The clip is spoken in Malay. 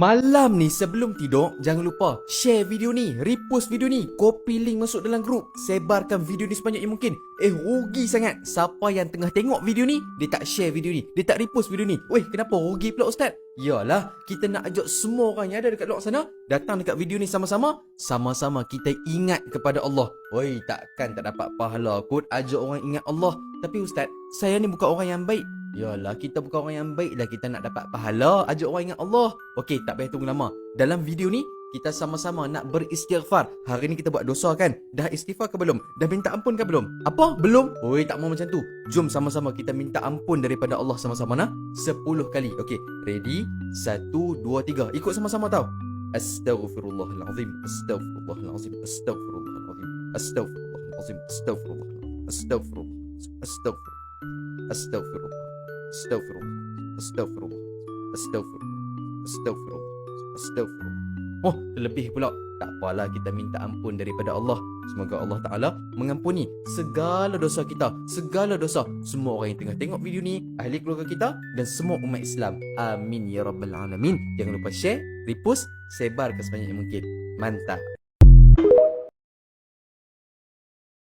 Malam ni sebelum tidur, jangan lupa share video ni, repost video ni, copy link masuk dalam grup, sebarkan video ni sebanyak yang mungkin. Rugi sangat siapa yang tengah tengok video ni, dia tak share video ni, dia tak repost video ni. Weh, kenapa rugi pula Ustaz? Yalah, kita nak ajak semua orang yang ada dekat luar sana datang dekat video ni sama-sama. Sama-sama kita ingat kepada Allah. Oi, takkan tak dapat pahala kot ajak orang ingat Allah. Tapi Ustaz, saya ni bukan orang yang baik. Yalah, kita bukan orang yang baik lah, kita nak dapat pahala ajak orang ingat Allah. Okey, tak payah tunggu lama. Dalam video ni kita sama-sama nak beristighfar. Hari ni kita buat dosa kan? Dah istighfar ke belum? Dah minta ampun ke belum? Apa? Belum? Oi, tak mau macam tu. Jom sama-sama kita minta ampun daripada Allah sama-sama nah. 10 kali. Okey, ready? 1, 2, 3. Ikut sama-sama tau. Astaghfirullahalazim. Astaghfirullahalazim. Astaghfirullahalazim. Astaghfirullahalazim. Astaghfirullah. Astaghfirullah. Astaghfirullah. Astaghfirullah. Astaghfirullah. Astaghfirullah. Astaghfirullah. Astaghfirullah. Astaghfirullah. Oh, terlebih pula. Tak apalah, kita minta ampun daripada Allah. Semoga Allah Ta'ala mengampuni segala dosa kita, segala dosa semua orang yang tengah tengok video ni, ahli keluarga kita dan semua umat Islam. Amin ya rabbal alamin. Jangan lupa share, repost, sebar ke sebanyak yang mungkin. Mantap.